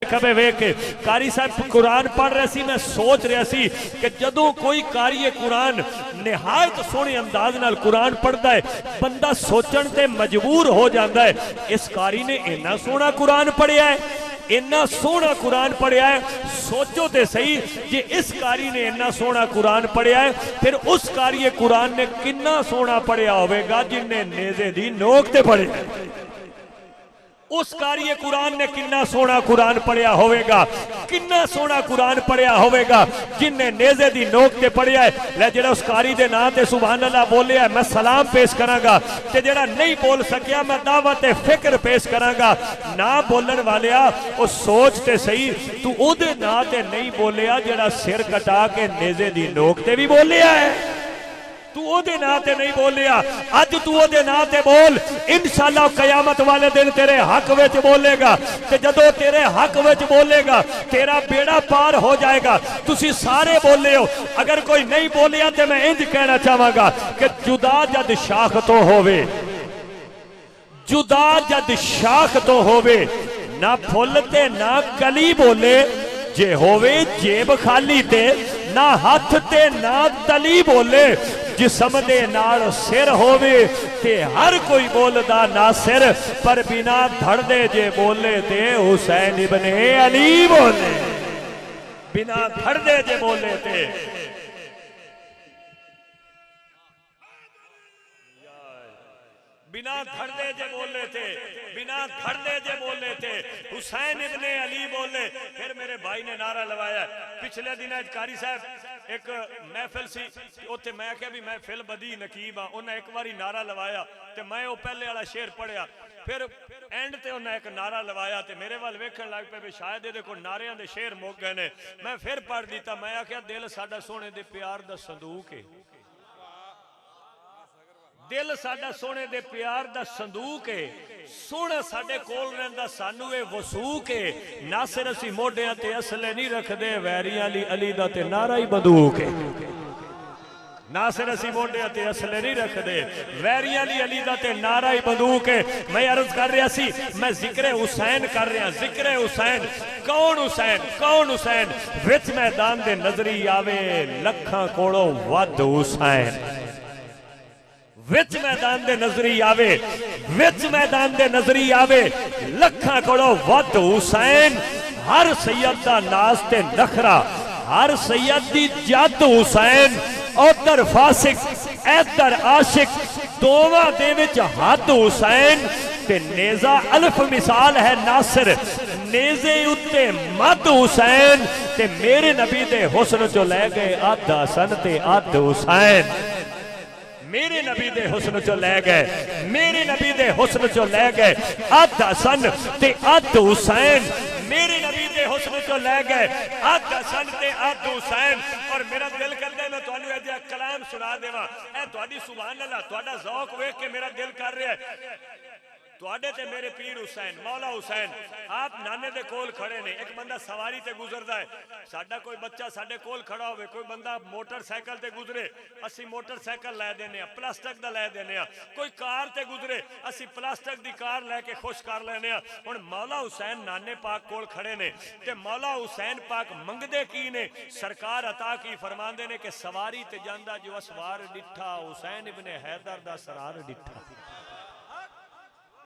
खबे वेख के कारी साहब कुरान पढ़ रहे सी। मैं सोच रहा सी कि जदों कोई कारी कुरान निहायत सोहने अंदाज नाल कुरान पढ़ता है बंदा सोचण ते मजबूर हो जाता है, इस कारी ने इन्ना सोहना कुरान पढ़िया है, इन्ना सोहना कुरान पढ़िया है। सोचो ते सही, जे इस कारी ने इन्ना सोहना कुरान पढ़िया है फिर उस कारी कुरान ने किन्ना सोहना पढ़िया होवेगा जिन्हें नेज़े दी नोक ते पढ़िया। उस कारी कुरान ने किन्ना सोहना कुरान पढ़िया होवेगा, किन्ना सोहना कुरान पढ़िया होवेगा जिन्हें नेज़े दी नोक ते पढ़िया है। ले जेड़ा उस कारी दे नाम ते सुभान अल्लाह बोलिया मैं सलाम पेश करांगा, ते जेड़ा नहीं बोल सकिया मैं दावत फिक्र पेश करांगा। ना बोलन वालिया ओ सोच ते सही, तू ओदे नाम ते नहीं बोलिया जेड़ा सिर कटा के नेज़े दी नोक ते भी बोलिया है। तू ओदे नाम ते नहीं बोलिया, अज तू ओदे नाम ते बोल। इंशाअल्लाह कयामत वाले दिन तेरे हक विच बोलेगा, ते जदों तेरे हक विच बोलेगा तेरा बेड़ा पार हो जाएगा। तुसी सारे बोले हो, अगर कोई नहीं बोलिया तो मैं इंज कहना चाहांगा कि जुदा जद शाख तो होवे, जुदा जद शाख तो होवे, ना फुल ते ना कली बोले, जे होवे जेब खाली ते ना हथ ते ना तली बोले, जिस्म दे नाल सिर होवे ते हर कोई बोलदा ना सिर, पर बिना धड़दे जे बोले ते हुसैन इब्ने अली बोले, बिना धड़दे जे बोले ते। बिना धड़दे जे बोले थे, बिना धड़दे जे बोले थे हुसैन इब्ने अली बोले। फिर मेरे भाई ने नारा लगाया, पिछले दिन कारी साहब एक महफिल सी उत्थे, मैं क्या भी महफिल बदी नकीब हाँ, उन्हें एक बारी नारा लगाया तो मैं वो पहले वाला शेर पढ़िया, फिर एंड ते उन्हें एक नारा लगाया तो मेरे वाल वेखण लग पे भी शायद ये को नारियां दे शेर मुक गए ने। मैं फिर पढ़ दिता, मैं आख्या दिल साडा सोने दे प्यार दा संदूक है, दिल साडा सोने दे प्यार दा संदूक है, सोना साडे कोल रहिंदा सानू ए वसूक है। नासिर असी मोढियां ते असले नहीं रखदे, वैरियां ली अली दा ते नारा ही बंदूक है। नासिर असी मोढियां ते असले नहीं रखदे, वैरियां ली अली दा ते नारा ही बंदूक है। मैं अर्ज कर रहा सी, मैं जिक्र हुसैन कर रहा, जिक्र हुसैन। कौन हुसैन, कौन हुसैन? विच मैदान दे नजरी आवे लखां कोलों वध हुसैन, विच मैदान दे नजरी आवे, विच मैदान दे नजरी आवे लखां कोलों वध हुसैन। हर सैयद दा नाज ते नखरा, हर सैयद दी जद हुसैन। उधर फासिक इधर आशिक, दोवां दे विच हद हुसैन। ते नेज़ा अल्फ मिसाल है नासिर, नेज़े उत्ते मद हुसैन। ते मेरे नबी दे हुस्न चो लै गए अध हसन ते अध हुसैन, मेरे नबी दे हुस्न चो लै गए, मेरे नबी दे हुस्न चो लै गए अध हसन ते अध हुसैन। मेरे नबी दे हुस्न चो लै गए अध हसन ते अध हुसैन। और मेरा दिल करदा है मैं तुहानू अज कलाम सुना देवां, ऐ तुहाडी सुभान अल्लाह, तुहाडा ज़ौक वेख के मेरा दिल कर रहा है तुहाडे ते मेरे पीर हुसैन, मौला हुसैन। आप नाने दे कोल खड़े ने, एक बंदा सवारी ते गुजरदा है, साडा कोई बच्चा साडे कोल खड़ा होवे, कोई बंदा मोटरसाइकिल ते गुजरे, असी मोटरसाइकिल लै देने, प्लास्टिक दा लै देने। कोई कार ते गुजरे, असी प्लास्टिक दी कार लैके खुश कर लेने। हुण मौला हुसैन नाने पाक कोल खड़े ने ते मौला हुसैन पाक मंगदे की ने, सरकार अता की फरमांदे ने कि सवारी ते जांदा जो असवार डिठा, हुसैन इब्ने हैदर दा सरार डिठा।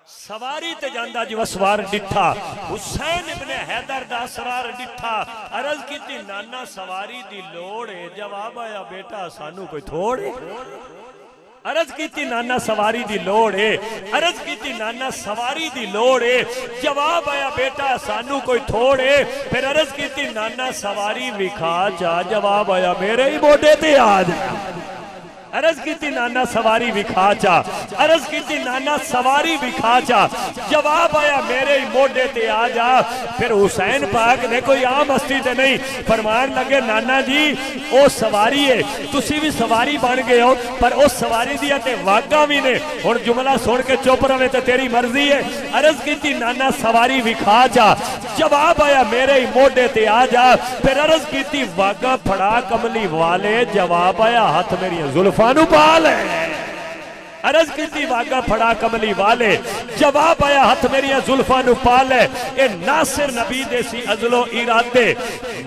सवारी ते जांदा जो असवार डिठा, हुसैन इब्ने हैदर दा असरार डिठा। अर्ज की नाना सवारी दी लोड़ है, जवाब आया बेटा सानू कोई थोड़ है। अर्ज की नाना सवारी दी लोड़ है, अर्ज की नाना सवारी दी लोड़ है, जवाब आया बेटा सानू कोई थोड़ है। फिर अर्ज की नाना सवारी विखा जा, जवाब आया मेरे ही मोढे ते आ जा। अर्ज की नाना सवारी विखा जा, अर्ज की नाना सवारी विखा जा, जवाब आया मेरे ही मोढे ते आ जा। फिर हुसैन पाक ने कोई आम हस्ती ते नहीं, फरमान लगे नाना जी ओ सवारी है, तुसी भी सवारी बन गए हो, पर उस सवारी दिया ते वागा भी ने। हुण जुमला सुन के चुप रहे तो तेरी मर्जी है। अर्ज की नाना सवारी विखा जा, जवाब आया मेरे ही मोढे ते आ जा। फिर अर्ज की वागा फड़ा कमली वाले, जवाब आया हाथ मेरी जुल्फा पाल है। अर्ज की वागा फड़ा कमली वाले, जवाब आया हथ मेरिया जुल्फा नु पाले। ए नासिर नबी दे सी अजलो इरादे,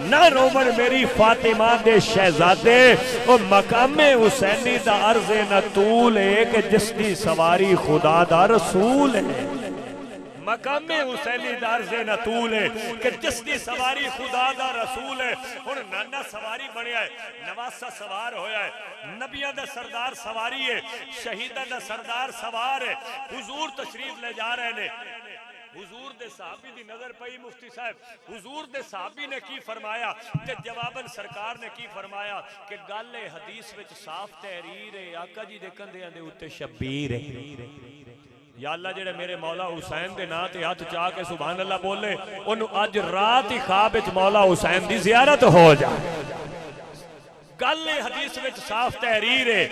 ना रोमन मेरी फातिमा दे शहजादे। ओ मकामे हुसैनी दा अर्ज़े न तूल है कि जिसकी सवारी खुदा दा रसूल है। मकामे हुसैनी दा अर्ज़े न तूल है कि जिसकी सवारी खुदा दा रसूल है। हुण नाना सवारी बनया है, नवासा सवार होया है, नबियां दा सरदार सवारी है, शहीदां दा सरदार सवार है। हुजूर तशरीफ ले जा रहे ने। हुजूर दे सहाबी दी नजर पई मुफ्ती साहब, हुजूर दे सहाबी ने की फरमाया ते जवाबन सरकार ने की फरमाया कि गल हदीस विच साफ तहरीर है, आका जी दे कंधियां दे उत्ते शब्बीर है। या अल्लाह जेड़े मेरे मौला हुसैन दे नां ते हाथ चा के सुभान अल्लाह बोले, ओनू अज रात ही ख्वाब विच मौला हुसैन दी ज़ियारत हो जाए। गल हदीस विच साफ तहरीर है,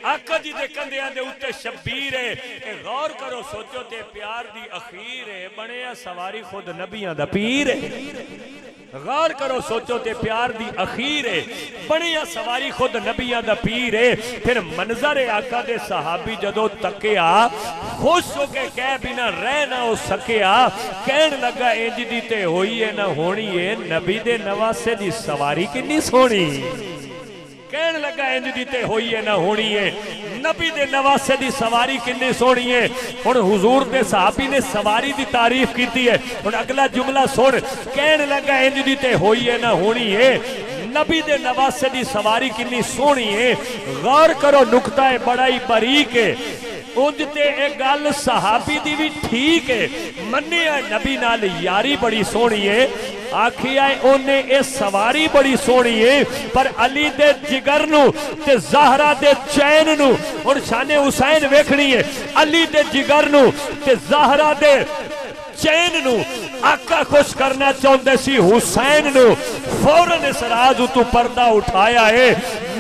आका जी दे कंधियां दे उत्ते शब्बीर है। कि गौर करो सोचो ते प्यार दी अखीर है, बने सवारी खुद नबियां दा पीर है। गौर करो सोचो ते प्यार दी अखीर है, बने सवारी खुद नबियां दा पीर है। फिर मंजर आका दे सहाबी जदों तकिया, खुश हो के कह बिना रह ना हो सकिया। कहन लगा इंज दी ते होई है ना होनी है, नबी दे नवासे दी सवारी किन्नी सोहनी। कहन लगा इंज दी ते होई है ना होनी है, नबी दे नवासे दी सवारी किन्नी सोहनी है। हुण हुजूर दे सहाबी ने सवारी दी तारीफ की है। हुण अगला जुमला सुन, कहन लगा इंज दी ते होई है ना होनी है, नबी दे नवासे दी सवारी किन्नी सोहनी है। गौर करो नुकता है बड़ा ही बारीक है। उंज ते एक गल सहाबी दी भी ठीक है, मन्निया नबी नाल यारी बड़ी सोहनी है, आखिया ओने ए सवारी बड़ी सोहनी है। पर अली दे जिगर नू ते ज़हरा दे चैन नू हुण शाने हुसैन वेखनी है। अली दे जिगर नू ते ज़हरा दे चैन नू आका खुश करना चाहते सी हुसैन नू। फौरन इस राज तू पर्दा उठाया है,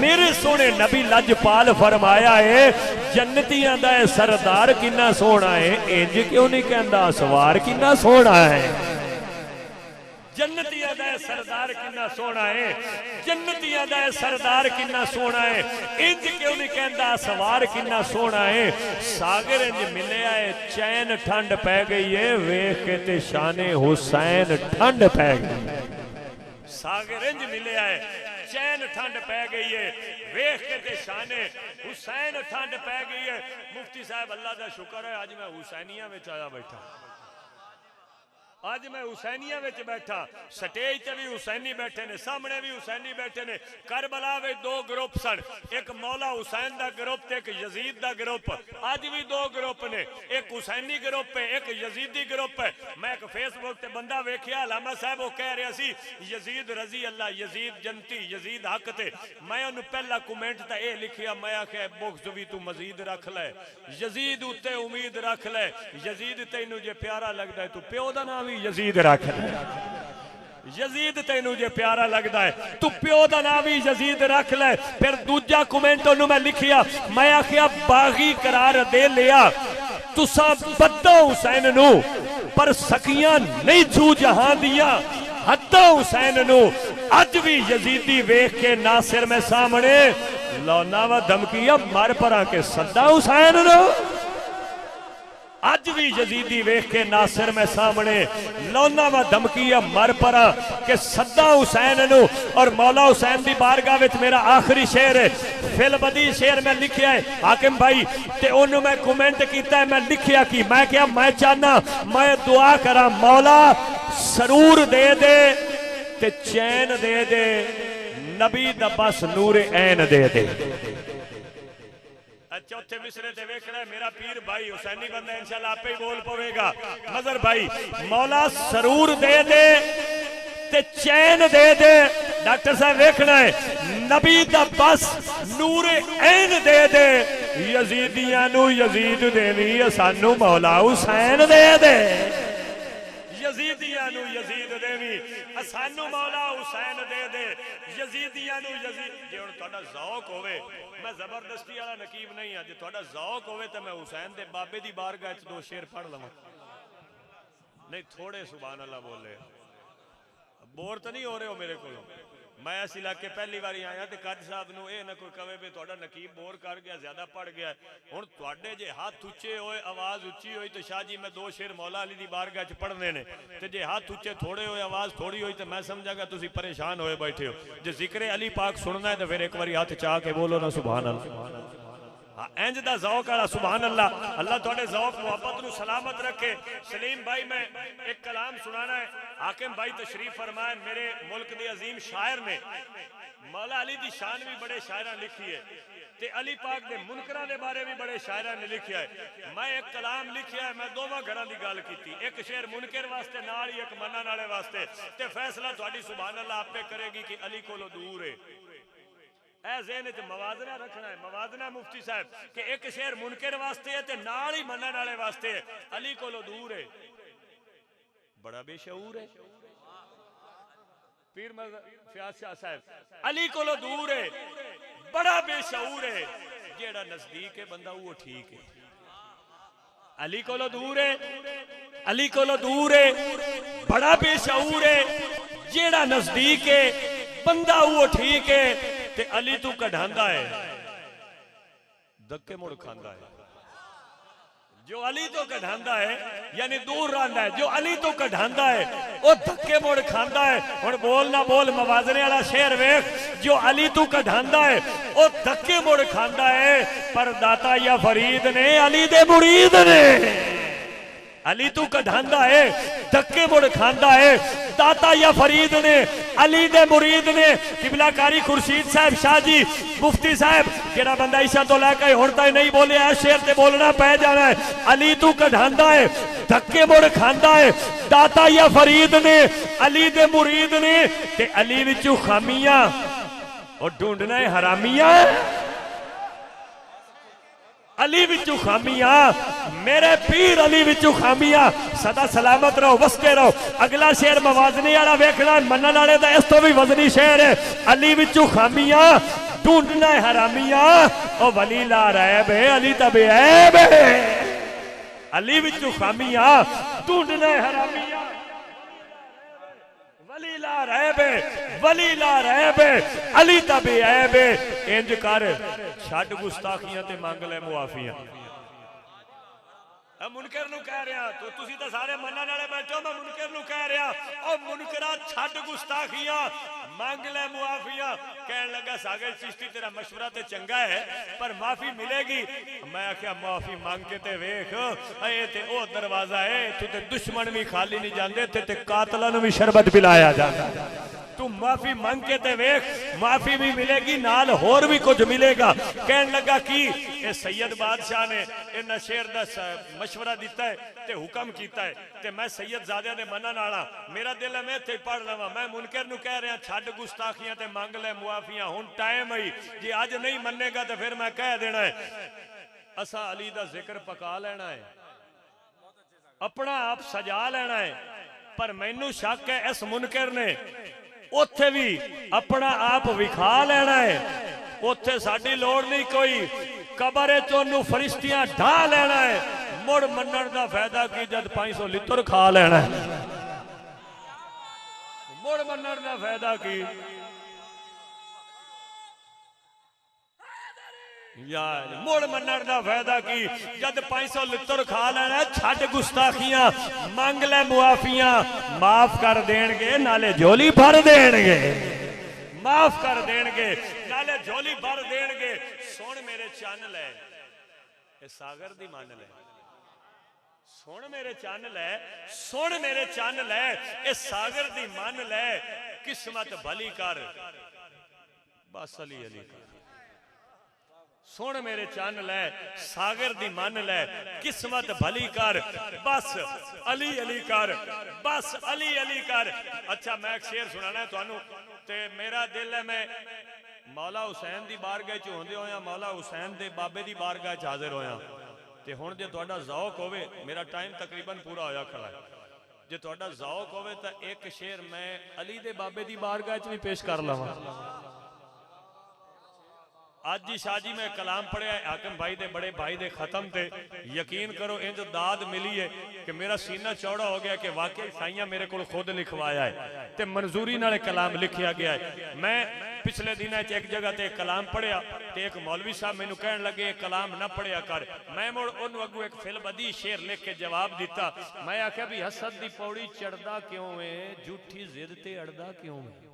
मेरे सोने नबी लजपाल फरमाया है, जन्नतियां दा सरदार किन्ना सोहना है। इंज क्यों नहीं कहंदा सवार किन्ना सोहना है। जन्नतियां दा सरदार किन्ना सोहना है, जन्नतियां दा सरदार किन्ना सोहना है। इंज क्यों नहीं कहंदा सवार किन्ना सोहना है। सागर इंज मिलया है, चैन ठंड पै गई है, वेख के ते शाने हुसैन ठंड पै गई। सागर इंज मिलया है, चैन ठंड पै गई है, वेख के ते शाने हुसैन ठंड पै गई है। मुफ्ती साहब अल्लाह दा शुक्र है, अज मैं हुसैनिया में आया बैठा, अज मैं हुसैनिया में बैठा। स्टेज ते भी हुसैनी बैठे ने, सामने भी हुसैनी बैठे ने। करबला में दो ग्रुप सन, एक मौला हुसैन दा ग्रुप ते एक यजीद दा ग्रुप। अज भी दो ग्रुप ने, एक हुसैनी ग्रुप है, एक यजीदी ग्रुप है। मैं एक फेसबुक ते बंदा वेखिया, लामा साहब वो कह रहा सी यजीद रजी अल्लाह, यजीद जनती, यजीद हक ते। मैं उन्हें पहला कमेंट तो यह लिखिया, मैं आख्या बुग्ज भी तू मजीद रख लै, यजीद उत्ते उम्मीद रख लै। यजीद तैनू जे प्यारा लगता है, तू प्यो दा नाम यजीद रख ले। यजीद तेनू जे प्यारा लगता है, तू प्यो दा नाम भी यजीद रख ले। फिर दूजा कमेंट उन्होंने मैं लिखिया, मैं आखिया बागी करार दे लिया तुसा बद्दा हुसैन नू, पर सकियां नहीं छू जहां दिया हद्दा हुसैन नू। अज भी यजीदी वेख के नासिर में सामने लौना व धमकिया मर परा के सद्दा हुसैन नू। अज भी यजीदी वेख के नासिर में सामने लौना व धमकिया मर परा के सद्दा हुसैन नू। और मौला हुसैन की बारगाह विच मेरा आखिरी शेर है, फिलबदी शेर मैं लिखिया है हाकिम भाई, ते ओनू मैं कमेंट किया, मैं लिखिया कि मैं क्या, मैं चाहना मैं दुआ करा मौला सरूर दे दे ते चैन दे दे, नबी दा बस नूर ऐन दे दे। चौथे मिसरे ते वेखना मेरा पीर भाई हुसैनी बंदा इंशाल्लाह आपे ही बोल पवेगा। मजर भाई मौला सरूर दे दे ते चैन दे दे। डॉक्टर साहब वेखना है नबी दा बस नूर ऐन दे दे। यजीदियां नू यजीद देवी, सानू मौला हुसैन दे दे। यजीदियां नू यजीद देवी, सानू मौला हुसैन दे दे। यजीदियां नू यजीद। जे हुण तुहाडा ज़ौक होवे, मैं जबरदस्ती वाला नकीब नहीं हां, जे तुहाडा ज़ौक होवे तो मैं हुसैन दे बाबे दी बारगाह च दो शेर पढ़ लवां। नहीं थोड़े सुभान अल्लाह बोले, बोर तो नहीं हो रहे हो मेरे को? मैं इस इलाके पहली बार आया तो कद साहब नूं ये ना कोई कहे भी तुहाडा नकीब बोर कर गया, ज्यादा पढ़ गया। हुण तुहाडे जे हाथ उच्चे होए, आवाज उच्ची होई तो शाह जी मैं 2 शेर मौला अली दी बारगाह च पढ़ने ने, ते जे हाथ उच्चे थोड़े होए, आवाज थोड़ी होई तो मैं समझागा तुसी परेशान होए बैठे हो। जे जिक्र अली पाक सुनना है तो फिर एक बार हाथ चाह के बोलो ना सुभान अल्लाह। इंज दा ज़ौक वाला सुभान अल्लाह। अल्लाह तुहाडे ज़ौक मोहब्बत नूं सलामत रखे। सलीम भाई मैं एक कलाम सुनाना है। हाकिम भाई तशरीफ फरमाए, मेरे मुल्क के अजीम शायर ने मौला अली दी शान भी बड़े शायरां लिखी है ते अली पाक दे मुनकरां दे बारे भी बड़े शायरां ने लिखिया है। मैं एक कलाम लिखिया है, मैं दोवां घरां दी गल कीती, एक शेर मुनकर वास्ते नाल ही एक मनन वाले वास्ते, ते फैसला तुहाडी सुभान अल्लाह आपे करेगी कि अली कोलों दूर है। मवाजना रखना है, मवाजना मुफ्ती साहब के एक शेर मुनकर वास्ते है ते नाल ही मनन वाले वास्ते है। अली कोलों दूर है, बड़ा बेशऊर है। पीर फयाज शाह साहब अली कोलों दूर है, बड़ा बेशऊर है। जेड़ा नजदीक है बंदा वो ठीक है। अली कोलों दूर है, अली कोलों दूर है, बड़ा बेशऊर है। जेड़ा नजदीक है बंदा वो ठीक है। ते अली तू कढ़ांदा है, धक्के मुड़ खांदा है। जो अली तो कढ़ांदा है यानी दूर रहंदा है, जो अली तो कढ़ांदा है वो धक्के मुड़ खांदा है। हुण बोल ना बोल मवाजने वाला शेर वेख, जो अली तू कढ़ांदा है वो धक्के मुड़ खांदा है। पर दाता या फरीद ने अली दे मुरीद ने, अली तू कढ़ांदा है धक्के मुड़ खांदा है। दाता या फरीद ने अली दे मुरीद ने। किबला कारी खुर्शीद साहब शाह जी मुफ्ती साहब जेड़ा बंदा ईशा तो लैके हुण ताईं नहीं बोले है, शेर ते बोलना पै जाना है। अली तू कढ़ांदा है धक्के मुड़ खांदा है। दाता या फरीद ने अली दे मुरीद ने, ते अली विचों खामियां और ढूंढना है हरामियां। अली विचों खामियां, मेरे पीर अली विचों खामियां। सदा सलामत रहो, वसते रहो। अगला शेर मवाजने वाला वेखना, मनन वाले दा इस तो भी वजनी शेर है। अली विचों खामियां ढूंढना है हरामियां। ओ वली ला रैब है, अली तब ऐब है। अली विचों खामियां ढूंढना है हरामियां। वली ला रैब है, वली ला रैब है, अली तब ऐब है। इंज कर छड़ गुस्ताखियां ते मंग ले मुआफियां। मुनकर नूं कह रहा तो तुसी तो सारे मनन वाले बैठो, मैं मुनकर नूं कह रहा ओ मुनकरा छड़ गुस्ताखियां मांग ले मुआफियां। कहन लगा सागर चिश्ती तेरा मशवरा ते चंगा है पर माफी मिलेगी। मैं आख्या माफी मांग के ते वेख, ए ते ओ दरवाजा है, तू ते दुश्मन भी खाली नहीं जांदे, ते कातलां नूं भी शरबत पिलाया जांदा। तू माफी मांग के ते वेख, माफी भी मिलेगी नाल होर भी कुछ मिलेगा। कहन लगा कि ए सैयद बादशाह ने इन्हां शेर दा मशवरा दिता है ते हुक्म कीता है, ते मैं सैयद ज़ादिया दे मनन वाला, मेरा दिल है मैं इत्थे पढ़ लवां। मैं मुनकर नूं कह रहा छड्ड गुस्ताखियां ते मंग ले मुआफियां। हुण टाइम है, जे अज नहीं मन्नेगा तो फिर मैं कह देना है असा अली दा जिक्र पका लेना है, अपना आप सजा लेना है। पर मैनू शक है इस मुनकर ने उत्थे भी अपना आप विखा लेना है। उत्थे साडी लोड़ नहीं कोई, कबर चोनू फरिश्तियां ढा लेना है। मुड़ मनन दा फायदा की जद 500 लित्र खा लेना है। मुड़ मनन दा फायदा की यार, मुड़ मनन दा फायदा की जद 500 लित्र खा लेना। छड़ गुस्ताखियां मंग ले मुआफियां, माफ कर देंगे नाले झोली भर देंगे। माफ कर देंगे नाले झोली भर देंगे। सुन मेरे चन ले सागर दी मन ले, सुन मेरे चन ले, सुन मेरे चन ले ए सागर दी मन ले। किस्मत भली कर बस अली अली कर। सुन मेरे चन ले सागर दी मन ले, किस्मत भली कर बस अली अली कर, बस अली अली कर। अच्छा मैं एक शेर सुनाना है तुहानू, ते मेरा दिल है मैं मौला हुसैन दी बारगाह च होंदे होया मौला हुसैन दे बाबे दी बारगाह च हाजिर होया। ते हुण जे तुहाडा ज़ौक होवे, मेरा टाइम तकरीबन पूरा होया खड़ा है, जे तुहाडा ज़ौक होवे तो एक शेर मैं अली दे बाबे दी बारगाह च भी पेश कर लवां। आज ही शाह जी मैं कलाम पढ़िया हाकिम भाई दे बड़े भाई दे खत्म थे, यकीन करो इंज दाद मिली है कि मेरा सीना चौड़ा हो गया कि वाकई साइयां मेरे को खुद लिखवाया है ते मंजूरी नाल कलाम लिखिया गया है। मैं पिछले दिन एक जगह ते कलाम पढ़िया ते एक मौलवी साहब मैनू कहन लगे कलाम ना पढ़िया कर। मैं मुड़ उन्होंने अगू एक फिलबदी शेर लिख के जवाब दिता। मैं आख्या भी हसद दी पौड़ी चढ़दा क्यों है, झूठी जिद ते अड़दा क्यों है।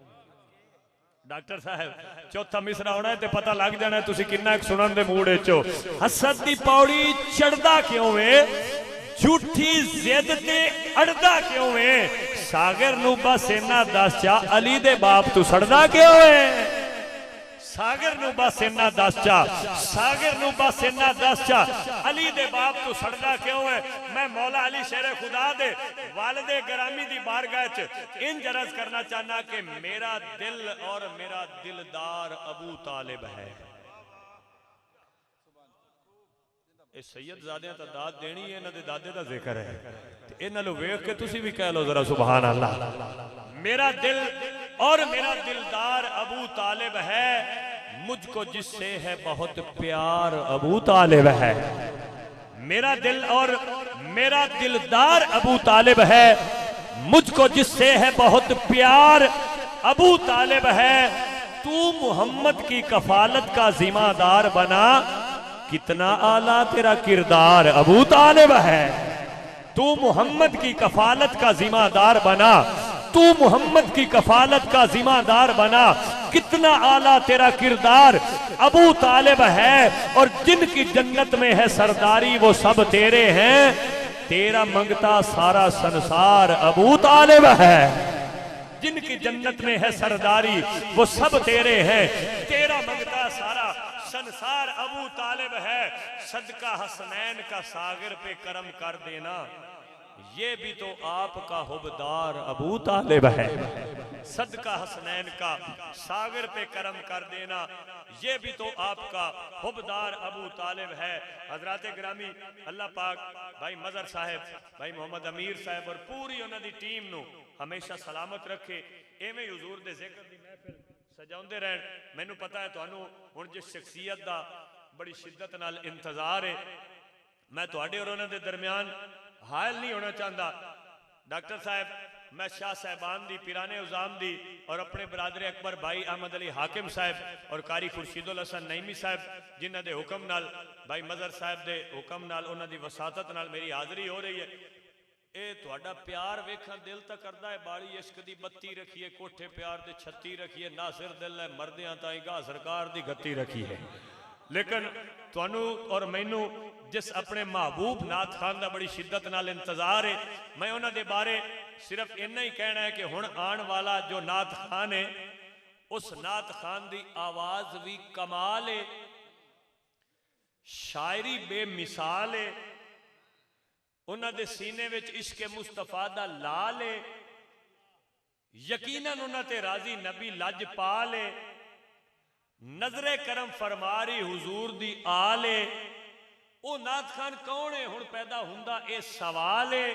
डॉक्टर साहब चौथा मिसरा होना है ते पता लग जाना है तुसी किन्ना सुनन दे मूड विच हो। हसद दी पौड़ी चढ़दा क्यों है, झूठी जिद ते अड़दा क्यों है। सागर नू बस इन्ना दस चा अली दे बाप तू सड़दा क्यों है। सागर नू बस इन्ना दस चा, सागर नू बस इन्ना दस चा अली दे बाप तू सड़दा क्यों है। मैं मौला अली शेरे खुदा दे वालिदे गिरामी दी बारगाह च इंज अर्ज करना चाहना कि मेरा दिल और मेरा दिलदार अबू तालिब है। सैयद ज़ादियां ता दाद देनी है, इन्हां दे दादे दा जिक्र है, इन्हां नूं वेख के तुसी भी कह लो जरा सुभान अल्लाह। मेरा दिल और मेरा दिलदार अबू तालिब है, मुझको जिससे है बहुत प्यार अबू तालिब है। मेरा दिल और मेरा दिलदार अबू तालिब है, मुझको जिससे है बहुत प्यार अबू तालिब है। तू मोहम्मद की कफालत का जिम्मेदार बना, कितना आला तेरा किरदार अबू तालिब है। तू मोहम्मद की कफालत का जिम्मेदार बना, तू मोहम्मद की कफालत का जिम्मेदार बना, कितना आला तेरा किरदार अबू तालिब है। और जिनकी जन्नत में है सरदारी वो सब तेरे हैं, तेरा मंगता सारा संसार अबू तालिब है। जिनकी जन्नत में है सरदारी वो सब तेरे हैं, तेरा मंगता सारा संसार अबू तालिब है। सदका हसनैन का सागर पे करम कर देना, ये भी तो आपका हुबदार अबू तालिब है। सदका हसनैन का सागर पे करम कर देना, ये भी तो आपका हुबदार अबू तालिब है। हजरात गिरामी अल्लाह पाक भाई मजर साहब, भाई मोहम्मद अमीर साहब और पूरी उन्होंने टीम नू हमेशा सलामत रखे। एवें हुजूर दे जिक्र दी महफिल सजाउंदे रहन। मैनू पता है तुहानू हुण जिस शख्सियत दा बड़ी शिद्दत नाल इंतजार है, मैं तुहाडे और उन्हां दे दरमियान हायल नहीं होना चाहता। डॉक्टर साहब मैं शाह साहबान दी पिराने उजाम दी और अपने बरादर अकबर भाई अहमद अली हाकिम साहब और कारी खुर्शीदुल हसन नईमी साहब जिन्हां दे हुक्म नाल भाई मजर साहब दे हुक्म नाल उन्हां दी वसातत नाल मेरी हाज़री हो रही है। ए तुहाडा प्यार वेखण दिल तां करदा है, बाड़ी इश्क दी बत्ती रखिए, कोठे प्यार दे छत्ती रखिए, नासिर दिल है मरदियां ताईं गाह सरकार दी गत्ती रखी है। लेकिन तुहानू और मैनू जिस अपने महबूब नात खान का बड़ी शिद्दत नाल इंतजार है, मैं उन्होंने बारे सिर्फ इन्ना ही कहना है कि हुण आने वाला जो नात खान है उस नात खान की आवाज भी कमाल है, शायरी बेमिसाल है, उन्होंने सीने विच इश्क मुस्तफा दा लाल है, यकीनन उन्होंने राजी नबी लज पाल है, नजरे करम फरमारी हुजूर दी आल है। वो नात खान कौन है हुण पैदा हुंदा ये सवाल है,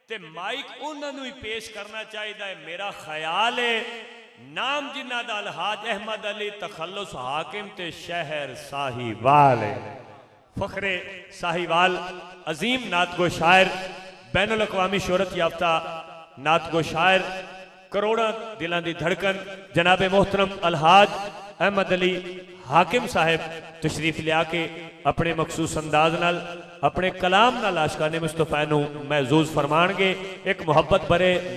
ते माइक उन्होंने ही पेश करना चाहिए मेरा ख्याल है। नाम जिन्हां दा अलहाज अहमद अली तखल्लुस हाकिम ते शहर साहिवाल है। फखरे साहिवाल अजीम नातगो शायर, बैनुल अक़वामी शोहरत याफ्ता नातगो शायर, करोड़ों दिलों की धड़कन जनाब मोहतरम अलहाज अहमद अली हाकिम साहब तशरीफ लिया के अपने मखसूस अंदाज नाल अपने कलाम नाल आशिकाने मुस्तफा नूं महजूज फरमाणगे। एक मुहब्बत भरे